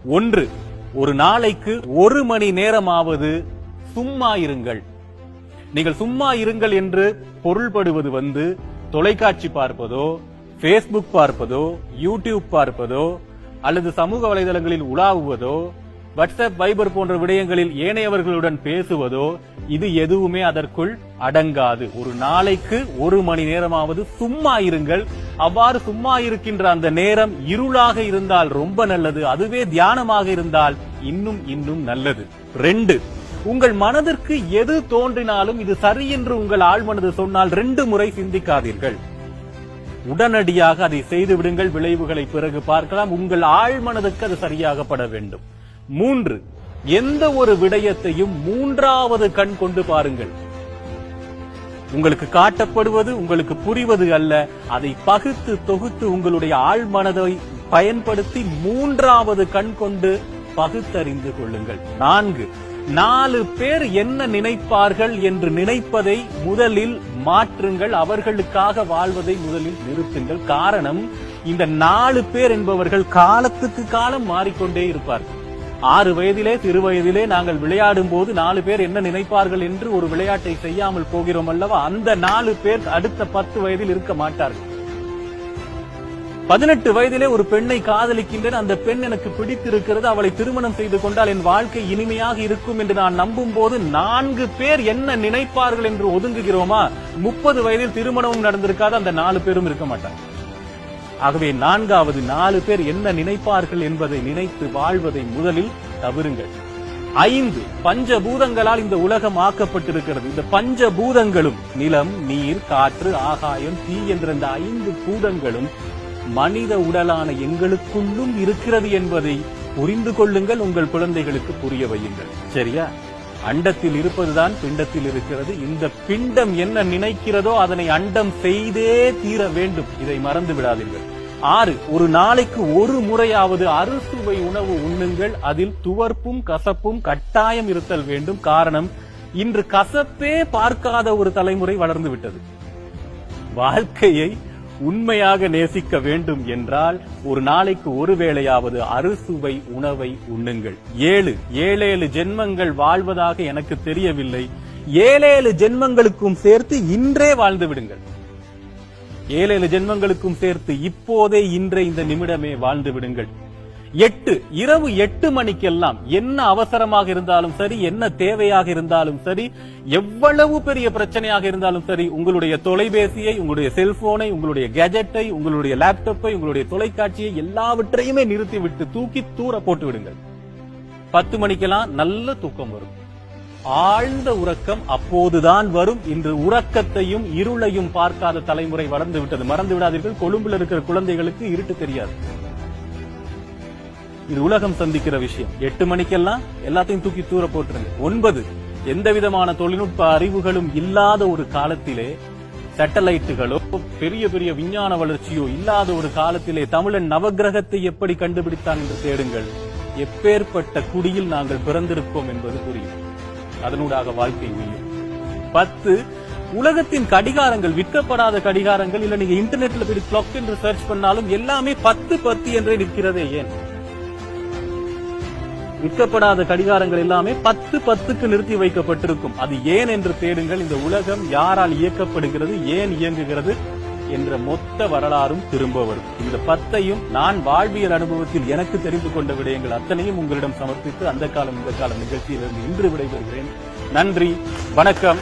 ஒன்று, ஒரு நாளைக்கு 1 மணி நேரமாவது சும்மா இருங்கள். நீங்கள் சும்மா இருங்கள் என்று பொருள்படுவது தொலைக்காட்சி பார்ப்பதோ, பேஸ்புக் பார்ப்பதோ, யூடியூப் பார்ப்பதோ, அல்லது சமூக வலைதளங்களில் உலாவுவதோ, வாட்ஸ்அப், வைபர் போன்ற விடயங்களில் ஏனையவர்களுடன் பேசுவதோ, இது எதுவுமே அதற்குள் அடங்காது. ஒரு நாளைக்கு 1 மணி நேரமாவது சும்மா இருங்கள். அவ்வாறு சும்மா இருக்கின்ற அந்த நேரம் இருளாக இருந்தால் ரொம்ப நல்லது. அதுவே தியானமாக இருந்தால் இன்னும் நல்லது. 2, உங்கள் மனதிற்கு எது தோன்றினாலும் இது சரி என்று உங்கள் ஆழ்மனது சொன்னால் 2 முறை சிந்திக்காதீர்கள். உடனடியாக அதை செய்து விடுங்கள். விளைவுகளை பிறகு பார்க்கலாம். உங்கள் ஆழ்மனதுக்கு அது சரியாகப்பட வேண்டும். 3, எந்த ஒரு விடயத்தையும் 3வது கண் கொண்டு பாருங்கள். உங்களுக்கு காட்டப்படுவது உங்களுக்கு புரிவது அல்ல, அதை பகுத்து தொகுத்து உங்களுடைய ஆழ்மனதை பயன்படுத்தி 3வது கண் கொண்டு பகுத்தறிந்து கொள்ளுங்கள். 4 பேர் என்ன நினைப்பார்கள் என்று நினைப்பதை முதலில் மாற்றுங்கள். அவர்களுக்காக வாழ்வதை முதலில் நிறுத்துங்கள். காரணம், இந்த 4 பேர் என்பவர்கள் காலத்துக்கு காலம் மாறிக்கொண்டே இருப்பார்கள். 6 வயதிலே, சிறு வயதிலே நாங்கள் விளையாடும் போது 4 பேர் என்ன நினைப்பார்கள் என்று ஒரு விளையாட்டை செய்யாமல் போகிறோம் அல்லவா? அந்த 4 பேர் அடுத்த 10 வயதில் இருக்க மாட்டார்கள். 18 வயதிலே ஒரு பெண்ணை காதலிக்கின்றேன், அந்த பெண் எனக்கு பிடித்திருக்கிறது, அவளை திருமணம் செய்து கொண்டால் என் வாழ்க்கை இனிமையாக இருக்கும் என்று நான் நம்பும் போது 4 பேர் என்ன நினைப்பார்கள் என்று ஒதுங்குகிறோமா? 30 வயதில் திருமணமும் நடந்திருக்காது, அந்த 4 பேரும் இருக்க மாட்டார்கள். ஆகவே 4வது 4 பேர் என்ன நினைப்பார்கள் என்பதை நினைத்து வாழ்வதை முதலில் தவிருங்கள். 5, பஞ்சபூதங்களால் இந்த உலகம் ஆக்கப்பட்டிருக்கிறது. இந்த பஞ்சபூதங்களும் நிலம், நீர், காற்று, ஆகாயம், தீ என்ற இந்த 5 பூதங்களும் மனித உடலான எங்களுக்குள்ளும் இருக்கிறது என்பதை புரிந்து கொள்ளுங்கள். உங்கள் குழந்தைகளுக்கு புரிய வையுங்கள். சரியா? அண்டத்தில் இருப்பதுதான் பிண்டத்தில் இருக்கிறது. இந்த பிண்டம் என்ன நினைக்கிறதோ அதனை அண்டம் செய்தே தீர வேண்டும். இதை மறந்து விடாதீர்கள். 6, ஒரு நாளைக்கு 1 முறையாவது அறுசுவை உணவு உண்ணுங்கள். அதில் துவர்ப்பும் கசப்பும் கட்டாயம் இருத்தல் வேண்டும். காரணம், இன்று கசப்பே பார்க்காத ஒரு தலைமுறை வளர்ந்து விட்டது. வாழ்க்கையை உண்மையாக நேசிக்க வேண்டும் என்றால் ஒரு நாளைக்கு 1 வேளையாவது அறுசுவை உணவை உண்ணுங்கள். 7 ஜென்மங்கள் வாழ்வதாக எனக்கு தெரியவில்லை. 7 ஜென்மங்களுக்கும் சேர்த்து இன்றே வாழ்ந்து விடுங்கள். 7 ஜென்மங்களுக்கும் சேர்த்து இப்போதே இன்றே இந்த நிமிடமே வாழ்ந்து விடுங்கள். 8, இரவு 8 மணிக்கெல்லாம் என்ன அவசரமாக இருந்தாலும் சரி, என்ன தேவையாக இருந்தாலும் சரி, எவ்வளவு பெரிய பிரச்சனையாக இருந்தாலும் சரி, உங்களுடைய தொலைபேசியை, உங்களுடைய செல்போனை, உங்களுடைய கேஜெட்டை, உங்களுடைய லேப்டாப்பை, உங்களுடைய தொலைக்காட்சியை எல்லாவற்றையுமே நிறுத்திவிட்டு தூக்கி தூர போட்டு விடுங்கள். 10 மணிக்கெல்லாம் நல்ல தூக்கம் வரும். ஆழ்ந்த உறக்கம் அப்போதுதான் வரும். இன்று உறக்கத்தையும் இருளையும் பார்க்காத தலைமுறை வளர்ந்து விட்டது. மறந்து விடாதீர்கள், கொழும்புல இருக்கிற குழந்தைகளுக்கு இருட்டு தெரியாது. இது உலகம் சந்திக்கிற விஷயம். 8 மணிக்கெல்லாம் எல்லாத்தையும் தூக்கி தூர போட்டுருங்க. 9, எந்த விதமான தொழில்நுட்ப அறிவுகளும் இல்லாத ஒரு காலத்திலே, சேட்டலைட்டுகளோ பெரிய பெரிய விஞ்ஞான வளர்ச்சியோ இல்லாத ஒரு காலத்திலே தமிழன் நவகிரகத்தை எப்படி கண்டுபிடித்தான் என்று தேடுங்கள். எப்பேற்பட்ட குடியில் நாங்கள் பிறந்திருப்போம் என்பது புரியும். அதனூடாக வாழ்க்கை உயிர். 10, உலகத்தின் கடிகாரங்கள், விற்கப்படாத கடிகாரங்கள், இல்ல நீங்க இன்டர்நெட்ல போய் கிளாக் என்று சர்ச் பண்ணாலும் எல்லாமே 10 என்றே நிற்கிறதே. ஏன்? விற்கப்படாத கடிகாரங்கள் எல்லாமே 10 நிறுத்தி வைக்கப்பட்டிருக்கும். அது ஏன் என்று தேடுங்கள். இந்த உலகம் யாரால் இயக்கப்படுகிறது, ஏன் இயங்குகிறது என்ற மொத்த வரலாறும் திரும்ப வரும். இந்த 10ஐயும் நான் வாழ்வியல் அனுபவத்தில் எனக்கு தெரிந்து கொண்ட விடயங்கள் அத்தனையும் உங்களிடம் சமர்ப்பித்து அந்த காலம் இந்த காலம் நிகழ்ச்சியிலிருந்து இன்று விடைபெறுகிறேன். நன்றி, வணக்கம்.